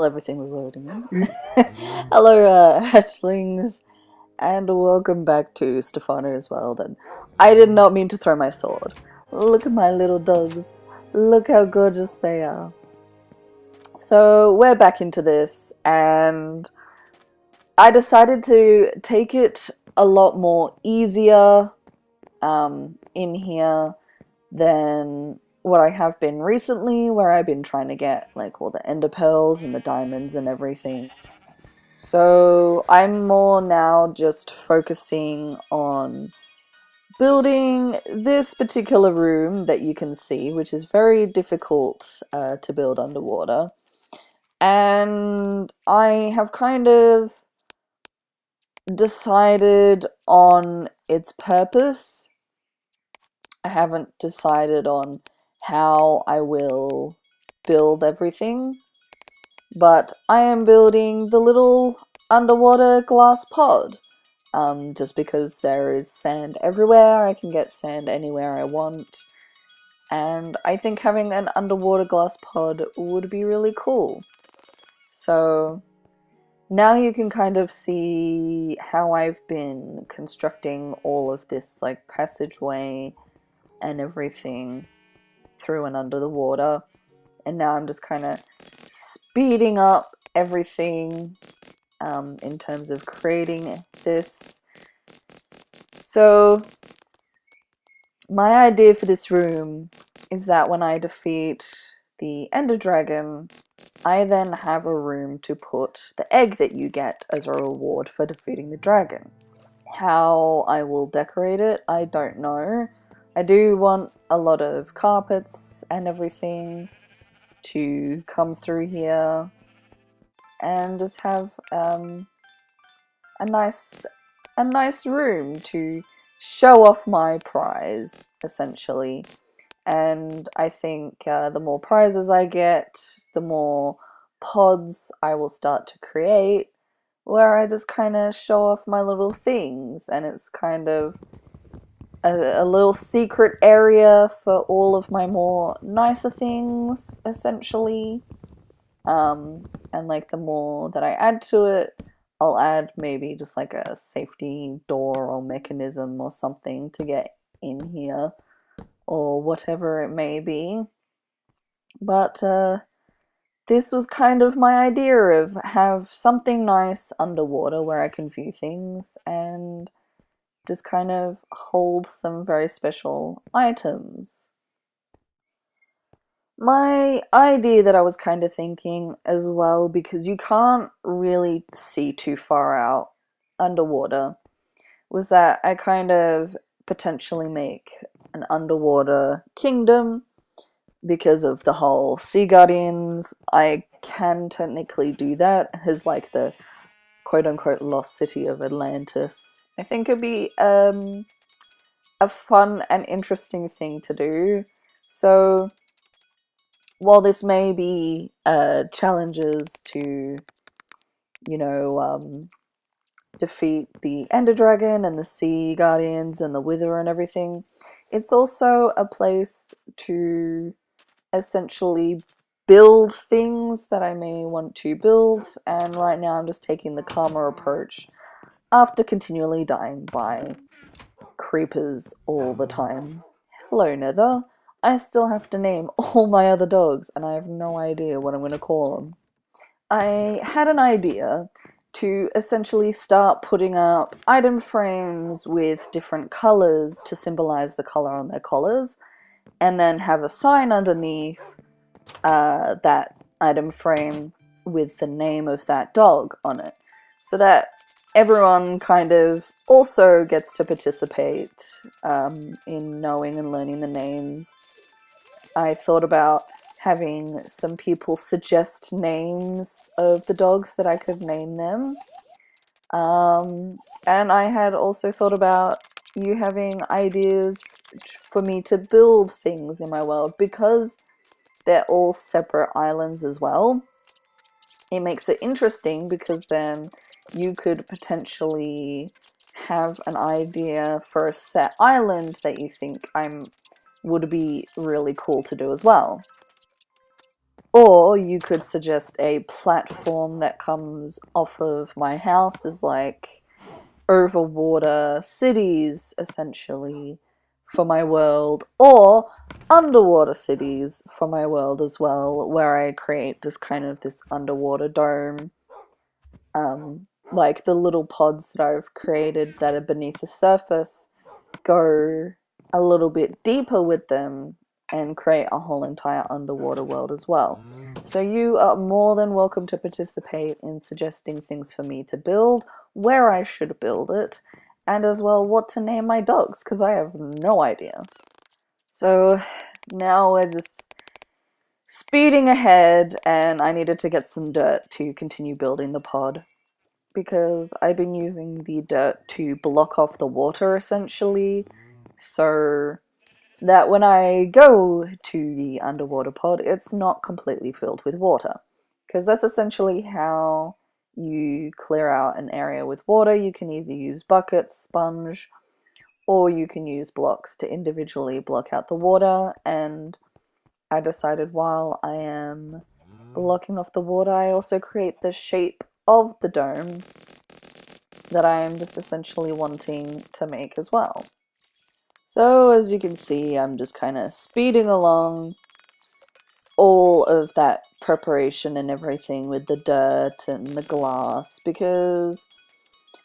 Everything was loading in. Hello, hatchlings, and welcome back to Stephano's world. And I did not mean to throw my sword. Look at my little dogs. Look how gorgeous they are. So we're back into this, and I decided to take it a lot more easier in here than what I have been recently, where I've been trying to get like all the ender pearls and the diamonds and everything. So I'm more now just focusing on building this particular room that you can see, which is very difficult to build underwater. And I have kind of decided on its purpose. I haven't decided on how I will build everything, but I am building the little underwater glass pod. Just because there is sand everywhere, I can get sand anywhere I want, and I think having an underwater glass pod would be really cool. So now you can kind of see how I've been constructing all of this like passageway and everything through and under the water. And now I'm just kind of speeding up everything in terms of creating this. So my idea for this room is that when I defeat the Ender Dragon, I then have a room to put the egg that you get as a reward for defeating the dragon. How I will decorate it, I don't know. I do want a lot of carpets and everything to come through here and just have a nice room to show off my prize, essentially. And I think the more prizes I get, the more pods I will start to create, where I just kind of show off my little things, and it's kind of a little secret area for all of my more nicer things, essentially. And like the more that I add to it, I'll add maybe just like a safety door or mechanism or something to get in here, or whatever it may be. But this was kind of my idea of have something nice underwater where I can view things and just kind of hold some very special items. My idea that I was kind of thinking as well, because you can't really see too far out underwater, was that I kind of potentially make an underwater kingdom because of the whole sea guardians. I can technically do that as like the quote unquote lost city of Atlantis. I think it'd be a fun and interesting thing to do. So while this may be challenges to, you know, defeat the Ender Dragon and the Sea Guardians and the Wither and everything, it's also a place to essentially build things that I may want to build, and right now I'm just taking the calmer approach after continually dying by creepers all the time. Hello, Nether. I still have to name all my other dogs, and I have no idea what I'm going to call them. I had an idea to essentially start putting up item frames with different colors to symbolize the color on their collars, and then have a sign underneath that item frame with the name of that dog on it, so that everyone kind of also gets to participate in knowing and learning the names. I thought about having some people suggest names of the dogs that I could name them. And I had also thought about you having ideas for me to build things in my world, because they're all separate islands as well. It makes it interesting because then you could potentially have an idea for a set island that you think would be really cool to do as well. Or you could suggest a platform that comes off of my house as like over water cities, essentially, for my world, or underwater cities for my world as well, where I create just kind of this underwater dome. Like the little pods that I've created that are beneath the surface go a little bit deeper with them and create a whole entire underwater world as well. So you are more than welcome to participate in suggesting things for me to build, where I should build it, and as well what to name my dogs, because I have no idea. So now we're just speeding ahead, and I needed to get some dirt to continue building the pod, because I've been using the dirt to block off the water essentially, so that when I go to the underwater pod, it's not completely filled with water. Because that's essentially how you clear out an area with water. You can either use buckets, sponge, or you can use blocks to individually block out the water. And I decided while I am blocking off the water, I also create the shape of the dome that I am just essentially wanting to make as well. So as you can see, I'm just kind of speeding along all of that preparation and everything with the dirt and the glass, because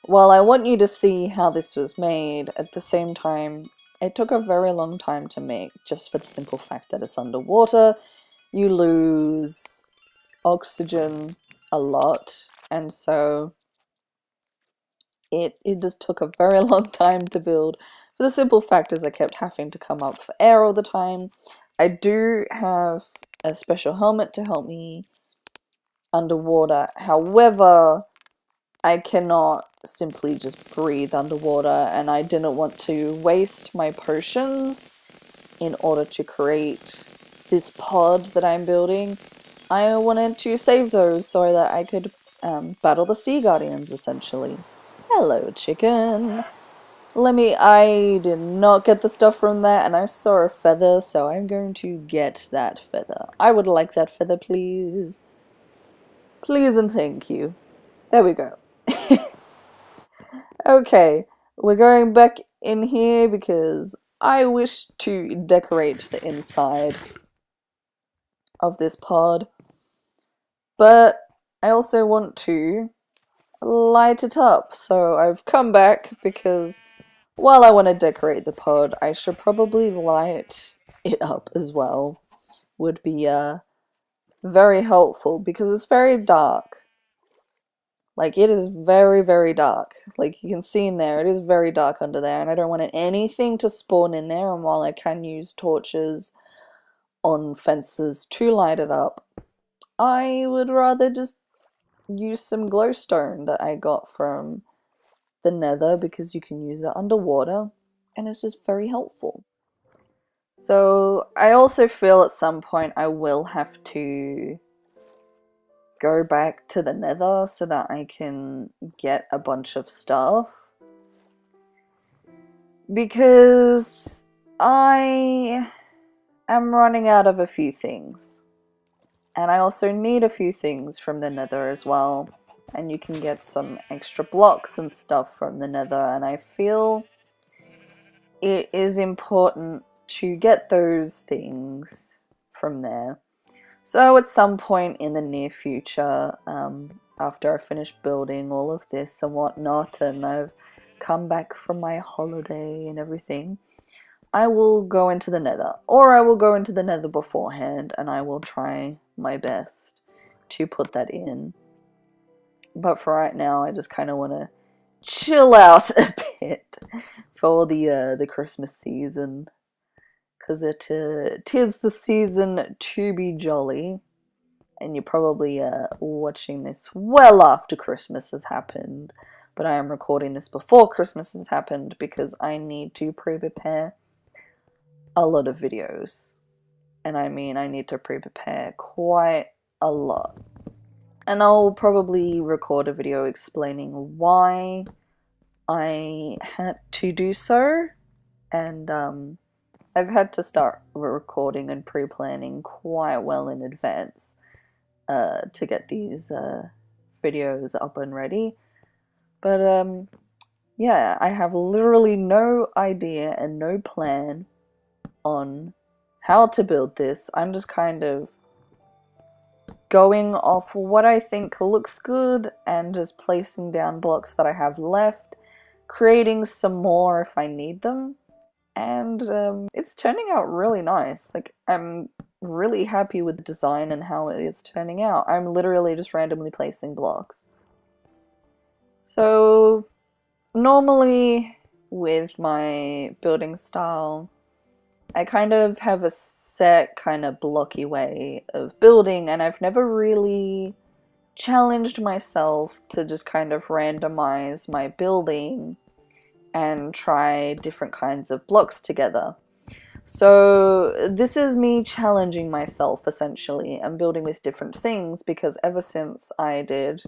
while I want you to see how this was made, at the same time, it took a very long time to make, just for the simple fact that it's underwater. You lose oxygen a lot, and so it just took a very long time to build. For the simple fact is I kept having to come up for air all the time. I do have a special helmet to help me underwater. However, I cannot simply just breathe underwater, and I didn't want to waste my potions in order to create this pod that I'm building. I wanted to save those so that I could battle the sea guardians, essentially. Hello, chicken. I did not get the stuff from that, and I saw a feather, so I'm going to get that feather. I would like that feather, please. Please and thank you. There we go. Okay, we're going back in here because I wish to decorate the inside of this pod, but I also want to light it up, so I've come back because while I want to decorate the pod, I should probably light it up as well. Would be very helpful because it's very dark. Like, it is very, very dark. Like, you can see in there, it is very dark under there, and I don't want anything to spawn in there. And while I can use torches on fences to light it up, I would rather just use some glowstone that I got from the nether, because you can use it underwater, and it's just very helpful. So I also feel at some point I will have to go back to the nether so that I can get a bunch of stuff, because I am running out of a few things, and I also need a few things from the nether as well, and you can get some extra blocks and stuff from the nether, and I feel it is important to get those things from there. So at some point in the near future, after I finish building all of this and whatnot, and I've come back from my holiday and everything, I will go into the nether. Or I will go into the nether beforehand, and I will try my best to put that in. But for right now, I just kind of want to chill out a bit for the Christmas season, because tis the season to be jolly. And you're probably watching this well after Christmas has happened, but I am recording this before Christmas has happened because I need to pre-prepare a lot of videos. And I mean, I need to pre-prepare quite a lot. And I'll probably record a video explaining why I had to do so, and I've had to start recording and pre-planning quite well in advance, to get these videos up and ready. But yeah, I have literally no idea and no plan on how to build this. I'm just kind of going off what I think looks good and just placing down blocks that I have left, creating some more if I need them, and it's turning out really nice. Like, I'm really happy with the design and how it is turning out. I'm literally just randomly placing blocks. So normally with my building style, I kind of have a set kind of blocky way of building, and I've never really challenged myself to just kind of randomize my building and try different kinds of blocks together. So this is me challenging myself essentially and building with different things, because ever since I did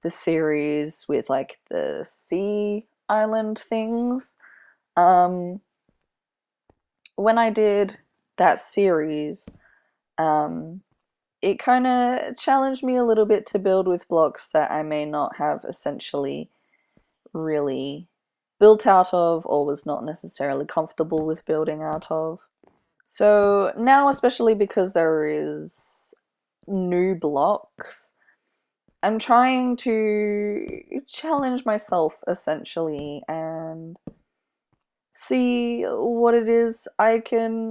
the series with like the sea island things, when I did that series, it kind of challenged me a little bit to build with blocks that I may not have essentially really built out of or was not necessarily comfortable with building out of. So now, especially because there is new blocks, I'm trying to challenge myself essentially and see what it is I can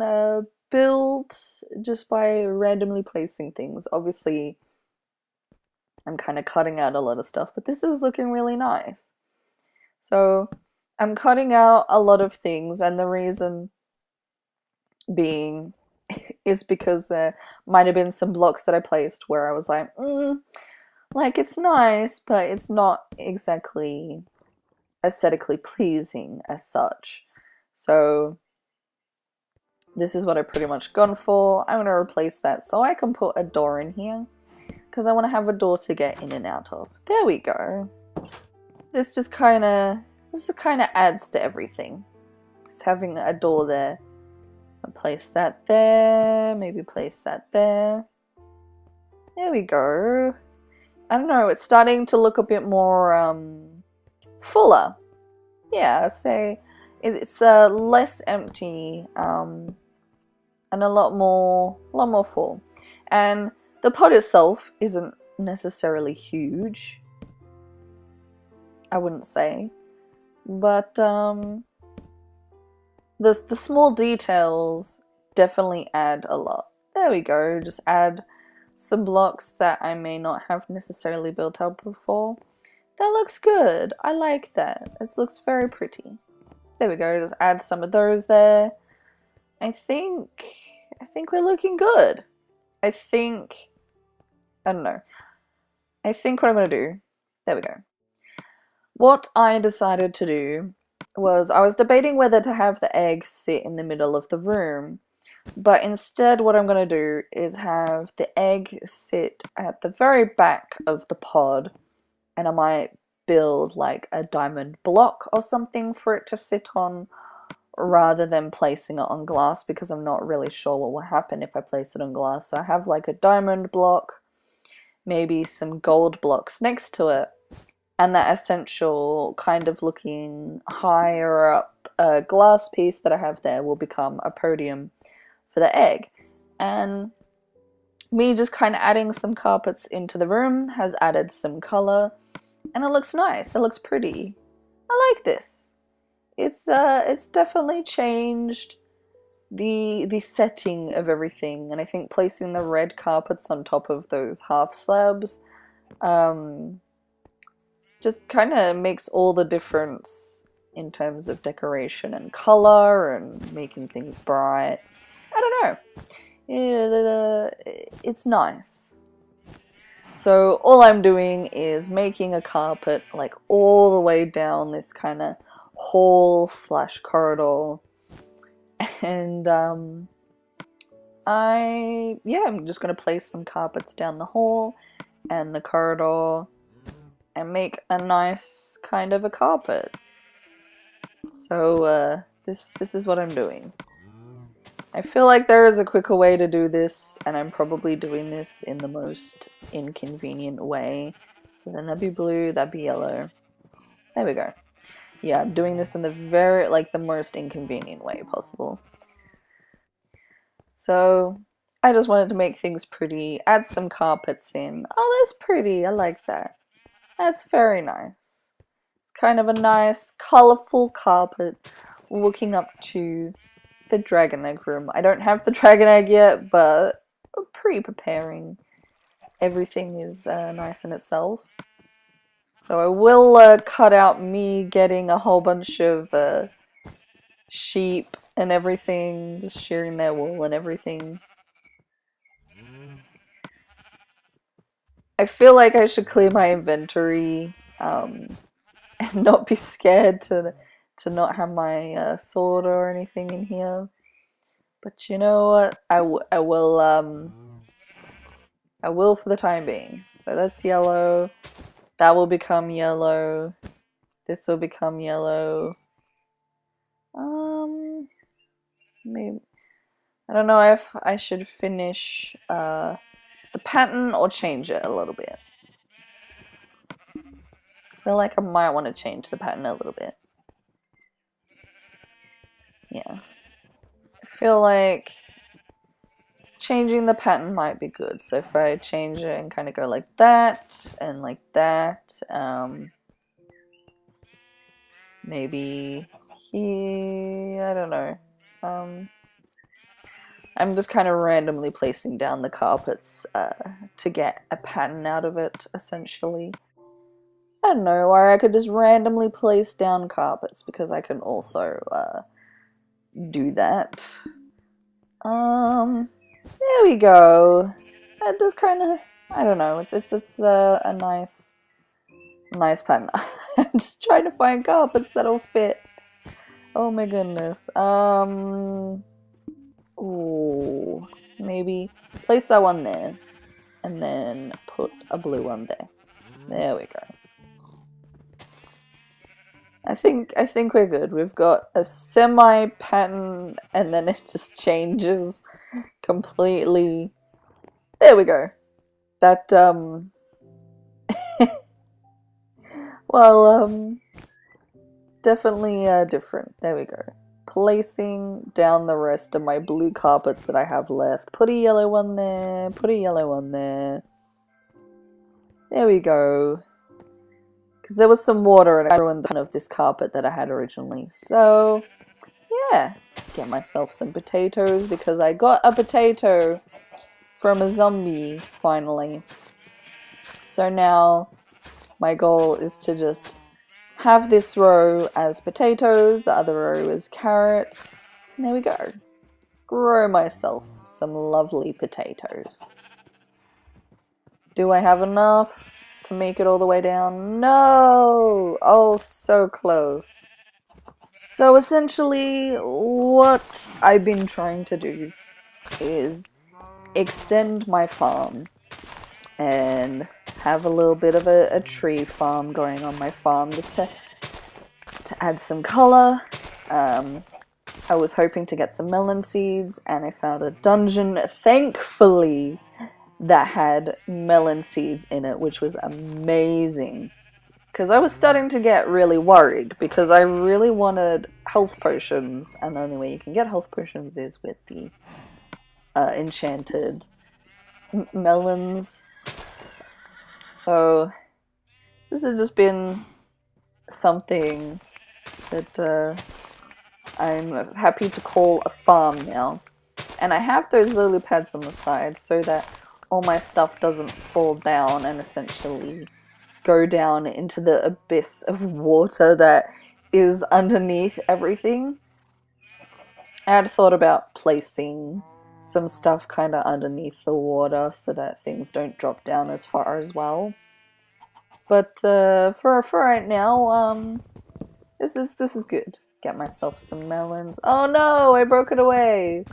build just by randomly placing things. Obviously, I'm kind of cutting out a lot of stuff, but this is looking really nice. So I'm cutting out a lot of things, and the reason being is because there might have been some blocks that I placed where I was like it's nice, but it's not exactly aesthetically pleasing as such. So this is what I've pretty much gone for. I'm going to replace that so I can put a door in here, because I want to have a door to get in and out of. There we go. This kind of adds to everything. Just having a door there. I'll place that there, maybe place that there. There we go. I don't know, it's starting to look a bit more fuller. Yeah, I'd say it's less empty and a lot more full. And the pod itself isn't necessarily huge, I wouldn't say, but the small details definitely add a lot. There we go. Just add some blocks that I may not have necessarily built up before. That looks good. I like that. It looks very pretty. There we go. Just add some of those there. I think we're looking good. I don't know. I think what I'm gonna do. There we go. What I decided to do was, I was debating whether to have the egg sit in the middle of the room, but instead what I'm going to do is have the egg sit at the very back of the pod, and I might build like a diamond block or something for it to sit on, rather than placing it on glass, because I'm not really sure what will happen if I place it on glass. So I have like a diamond block, maybe some gold blocks next to it, and that essential kind of looking higher up glass piece that I have there will become a podium for the egg. And me just kind of adding some carpets into the room has added some color, and it looks nice. It looks pretty. I like this. It's definitely changed the setting of everything, and I think placing the red carpets on top of those half slabs just kind of makes all the difference in terms of decoration and color and making things bright. I don't know. It's nice. So all I'm doing is making a carpet like all the way down this kind of hall / corridor, and I'm just gonna place some carpets down the hall and the corridor and make a nice kind of a carpet. So this is what I'm doing. I feel like there is a quicker way to do this, and I'm probably doing this in the most inconvenient way. So then that'd be blue, that'd be yellow. There we go. Yeah, I'm doing this in the the most inconvenient way possible. So I just wanted to make things pretty, add some carpets in. Oh, that's pretty, I like that. That's very nice. It's kind of a nice, colorful carpet looking up to the dragon egg room. I don't have the dragon egg yet, but I'm pre-preparing. Everything is nice in itself. So I will cut out me getting a whole bunch of sheep and everything, just shearing their wool and everything. I feel like I should clear my inventory and not be scared to not have my sword or anything in here. But you know what? I will for the time being. So that's yellow. That will become yellow. This will become yellow. Maybe I don't know if I should finish the pattern or change it a little bit. I feel like I might want to change the pattern a little bit. Yeah. I feel like changing the pattern might be good. So if I change it and kind of go like that and like that, maybe here, I don't know. I'm just kind of randomly placing down the carpets to get a pattern out of it, essentially. I don't know, or I could just randomly place down carpets because I can also do that. There we go. That just kind of, I don't know. It's a nice pattern. I'm just trying to find carpets that'll fit. Oh my goodness. Ooh, maybe place that one there, and then put a blue one there. There we go. I think we're good. We've got a semi pattern, and then it just changes completely. There we go. That well definitely different. There we go. Placing down the rest of my blue carpets that I have left. Put a yellow one there, put a yellow one there. There we go. Because there was some water and I ruined the kind of this carpet that I had originally. So, yeah. Get myself some potatoes because I got a potato from a zombie, finally. So now, my goal is to just have this row as potatoes, the other row as carrots. And there we go. Grow myself some lovely potatoes. Do I have enough to make it all the way down? No! Oh, so close. So essentially, what I've been trying to do is extend my farm and have a little bit of a tree farm going on my farm just to add some color. I was hoping to get some melon seeds and I found a dungeon, thankfully, that had melon seeds in it, which was amazing. Because I was starting to get really worried because I really wanted health potions, and the only way you can get health potions is with the enchanted melons. So this has just been something that I'm happy to call a farm now. And I have those lily pads on the side so that all my stuff doesn't fall down and essentially go down into the abyss of water that is underneath everything. I had thought about placing some stuff kind of underneath the water so that things don't drop down as far as well. But for right now, this is good. Get myself some melons. Oh no, I broke it away.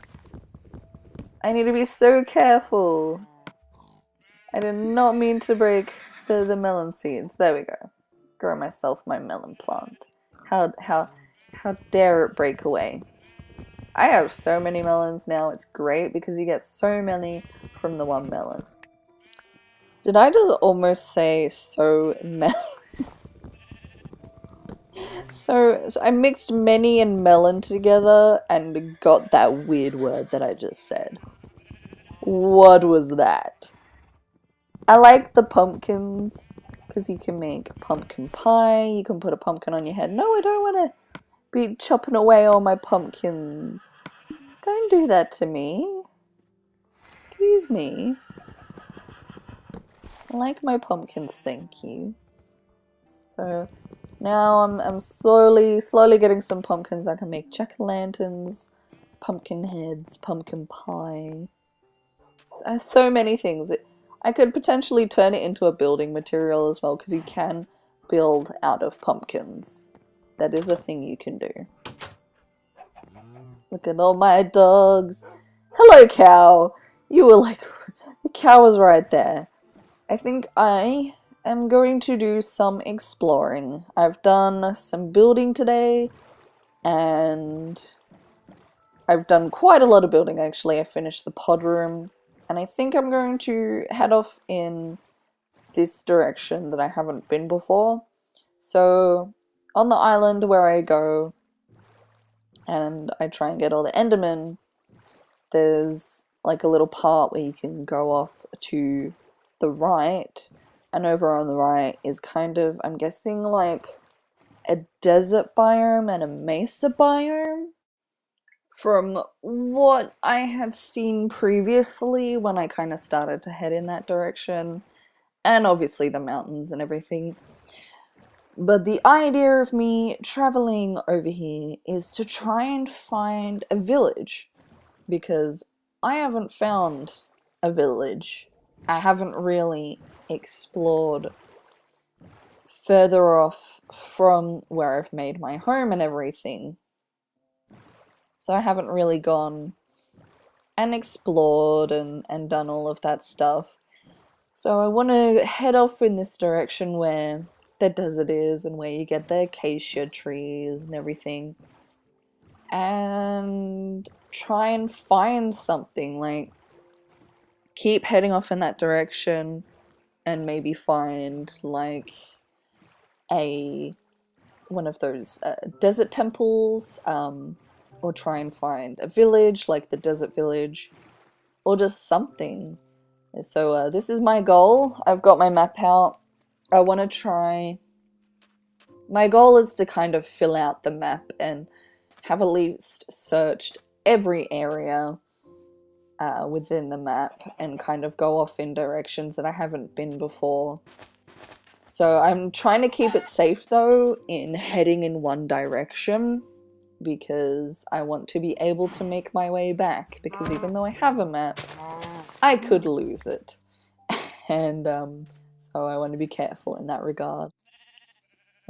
I need to be so careful. I did not mean to break the melon seeds. There we go. Grow myself my melon plant. How dare it break away? I have so many melons now. It's great because you get so many from the one melon. Did I just almost say so melon? So I mixed many and melon together and got that weird word that I just said. What was that? I like the pumpkins because you can make pumpkin pie. You can put a pumpkin on your head. No, I don't want to be chopping away all my pumpkins. Don't do that to me. Excuse me. I like my pumpkins, thank you. So now I'm slowly getting some pumpkins. I can make jack-o'-lanterns, pumpkin heads, pumpkin pie. So many things. I could potentially turn it into a building material as well because you can build out of pumpkins. That is a thing you can do. Look at all my dogs. Hello, cow. You were like, the cow was right there. I think I am going to do some exploring. I've done some building today, and I've done quite a lot of building actually. I finished the pod room, and I think I'm going to head off in this direction that I haven't been before. So on the island where I go and I try and get all the Endermen, there's like a little part where you can go off to the right, and over on the right is kind of, I'm guessing, like a desert biome and a mesa biome from what I had seen previously when I kind of started to head in that direction, and obviously the mountains and everything. But the idea of me traveling over here is to try and find a village, because I haven't found a village. I haven't really explored further off from where I've made my home and everything. So I haven't really gone and explored and done all of that stuff. So I want to head off in this direction where the desert is and where you get the acacia trees and everything, and try and find something, like keep heading off in that direction and maybe find like one of those desert temples, or try and find a village like the desert village, or just something. So this is my goal. I've got my map out. I want to try. My goal is to kind of fill out the map and have at least searched every area within the map and kind of go off in directions that I haven't been before. So I'm trying to keep it safe though in heading in one direction, because I want to be able to make my way back, because even though I have a map, I could lose it. And so I want to be careful in that regard.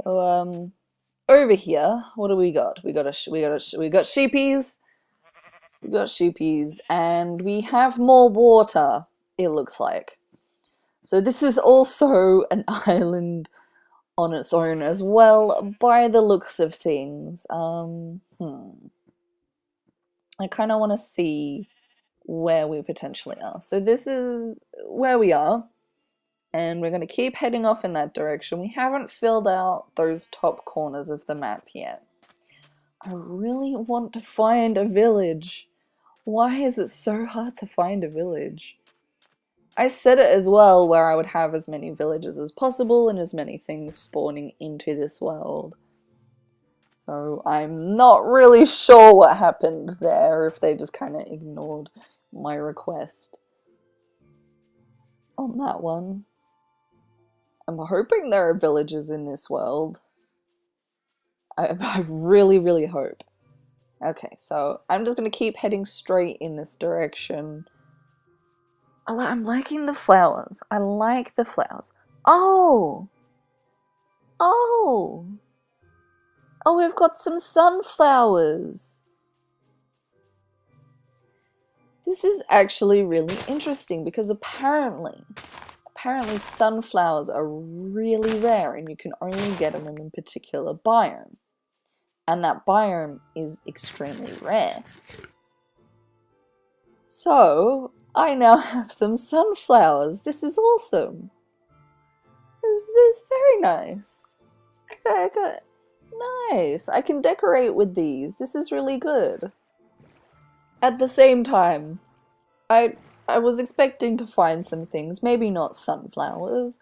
So over here, what do we got? We got sheepies. We got sheepies, and we have more water, it looks like. So this is also an island on its own as well, by the looks of things. I kind of want to see where we potentially are. So this is where we are, and we're going to keep heading off in that direction. We haven't filled out those top corners of the map yet. I really want to find a village. Why is it so hard to find a village? I said it as well, where I would have as many villages as possible and as many things spawning into this world. So I'm not really sure what happened there, if they just kind of ignored my request on that one. I'm hoping there are villages in this world. I really, really hope. Okay, so I'm just going to keep heading straight in this direction. I'm liking the flowers. I like the flowers. Oh! Oh! Oh, we've got some sunflowers! This is actually really interesting, because apparently sunflowers are really rare and you can only get them in a particular biome. and that biome is extremely rare. So, I now have some sunflowers. This is awesome. This is very nice. I got nice. I can decorate with these. This is really good. At the same time, I I was expecting to find some things, maybe not sunflowers,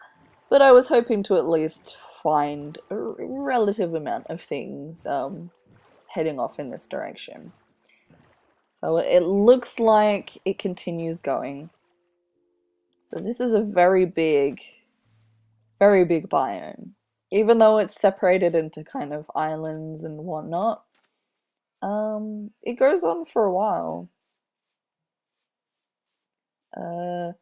but I was hoping to at least find a relative amount of things heading off in this direction. So it looks like it continues going. So this is a very big biome. Even though it's separated into kind of islands and whatnot, it goes on for a while. Uh,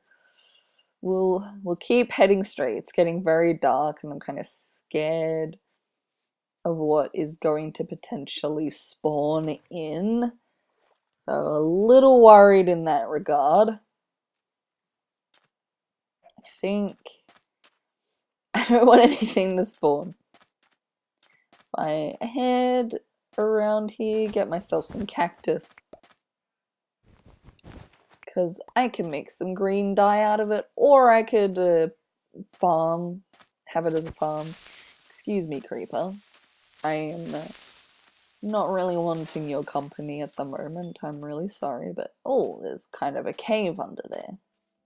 we'll keep heading straight. It's getting very dark, and I'm kind of scared of what is going to potentially spawn in. So a little worried in that regard. I think I don't want anything to spawn. If I head around here, get myself some cactus, because I can make some green dye out of it, or I could have it as a farm. Excuse me, creeper. I am not really wanting your company at the moment. I'm really sorry, but oh, there's kind of a cave under there.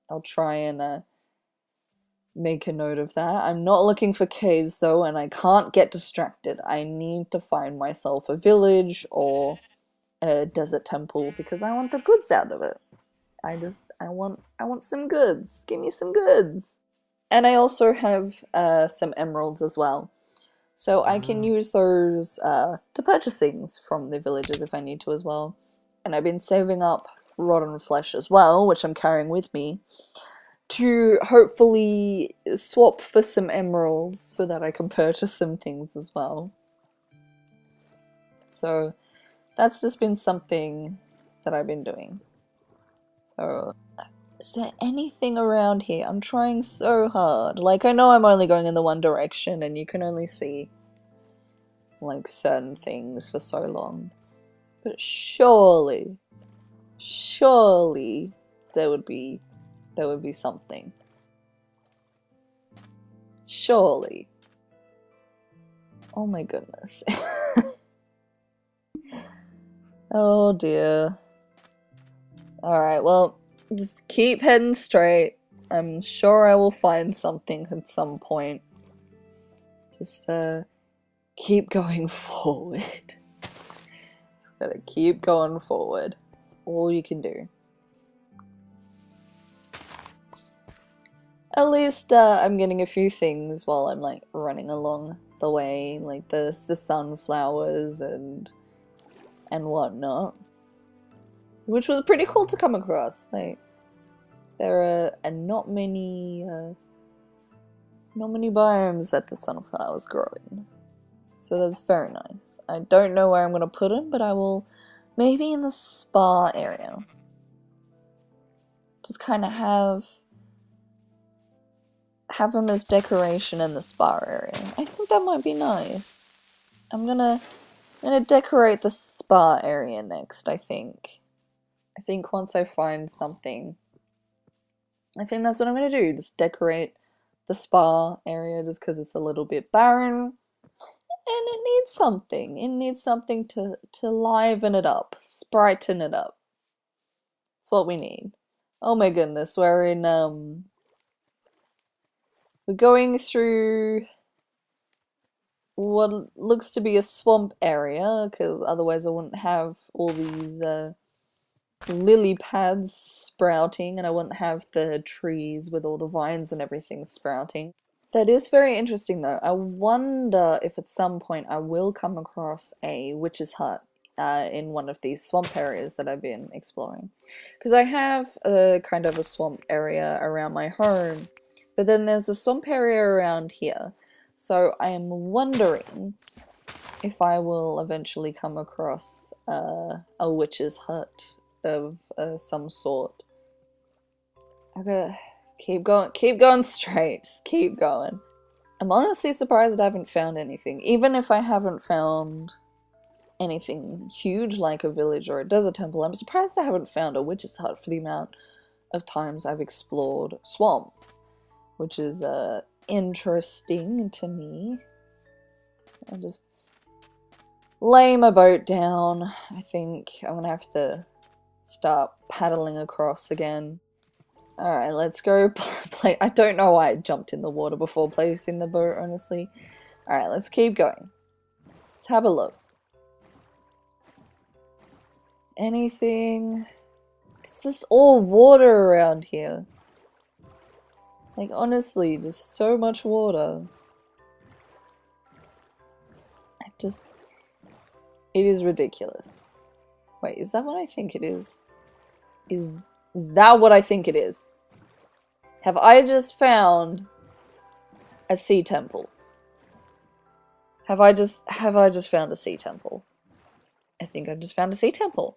I'll try and make a note of that. I'm not looking for caves though, and I can't get distracted. I need to find myself a village or a desert temple because I want the goods out of it. I want some goods. Give me some goods. And I also have some emeralds as well. So I can use those to purchase things from the villages if I need to as well. And I've been saving up rotten flesh as well, which I'm carrying with me, to hopefully swap for some emeralds so that I can purchase some things as well. So that's just been something that I've been doing. So, is there anything around here? I'm trying so hard. Like, I know I'm only going in the one direction and you can only see, like, certain things for so long. But surely there would be something. Surely. Oh my goodness. Oh dear. Alright, well, just keep heading straight. I'm sure I will find something at some point. Just, keep going forward. Gotta keep going forward. That's all you can do. At least, I'm getting a few things while I'm, like, running along the way. Like, the sunflowers and whatnot. Which was pretty cool to come across. Like, there are not many biomes that the sunflowers grow in. So that's very nice. I don't know where I'm going to put them, but I will maybe in the spa area. Just kind of have them as decoration in the spa area. I think that might be nice. I'm gonna decorate the spa area next, I think. I think once I find something, I think that's what I'm going to do. Just decorate the spa area just because it's a little bit barren. And it needs something. It needs something to liven it up, spriten it up. That's what we need. Oh my goodness, we're going through what looks to be a swamp area, because otherwise I wouldn't have all these lily pads sprouting, and I wouldn't have the trees with all the vines and everything sprouting. That is very interesting though. I wonder if at some point I will come across a witch's hut in one of these swamp areas that I've been exploring. Because I have a kind of a swamp area around my home, but then there's a swamp area around here. So I am wondering if I will eventually come across a witch's hut of some sort. I gotta keep going straight, just keep going. I'm honestly surprised I haven't found anything, even if I haven't found anything huge like a village or a desert temple. I'm surprised I haven't found a witch's hut for the amount of times I've explored swamps, which is interesting to me. I'll just lay my boat down. I think I'm gonna have to start paddling across again. Alright, let's go play. I don't know why I jumped in the water before placing the boat, honestly. Alright, let's keep going. Let's have a look. Anything? It's just all water around here. Like, honestly, just so much water. It is ridiculous. Wait, is that what I think it is? Is that what I think it is? Have I just found a sea temple? Have I just found a sea temple? I think I've just found a sea temple.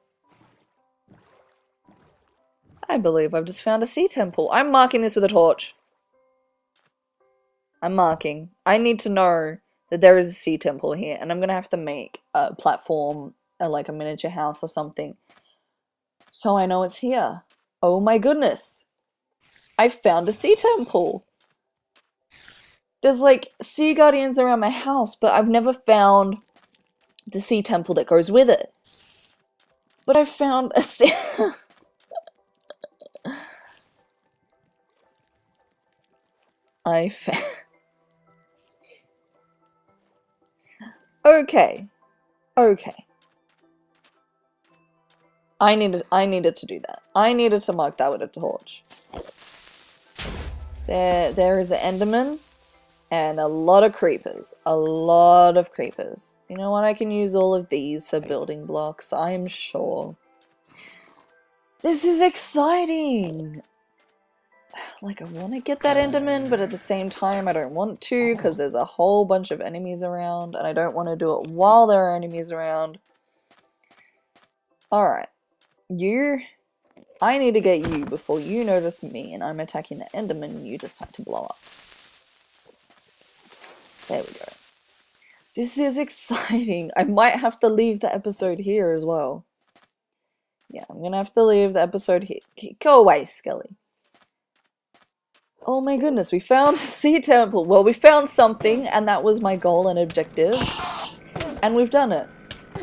I believe I've just found a sea temple. I'm marking this with a torch. I'm marking. I need to know that there is a sea temple here, and I'm gonna have to make a platform, like a miniature house or something, so I know it's here. Oh my goodness! I found a sea temple! There's like sea guardians around my house, but I've never found the sea temple that goes with it. But I found a sea... I found... Okay. Okay. I needed to do that. I needed to mark that with a torch. There is an Enderman and a lot of creepers. A lot of creepers. You know what? I can use all of these for building blocks, I'm sure. This is exciting! Like, I want to get that Enderman, but at the same time I don't want to because there's a whole bunch of enemies around and I don't want to do it while there are enemies around. Alright. I need to get you before you notice me and I'm attacking the Enderman and you decide to blow up. There we go. This is exciting. I might have to leave the episode here as well. Yeah, I'm gonna have to leave the episode here. Go away, Skelly. Oh my goodness, we found a sea temple. Well, we found something, and that was my goal and objective. And we've done it.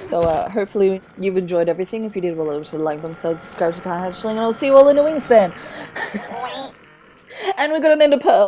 So, hopefully you've enjoyed everything. If you did, well, to like button, subscribe to Car Hatchling, and I'll see you all in a wingspan. And we got an ender pearl.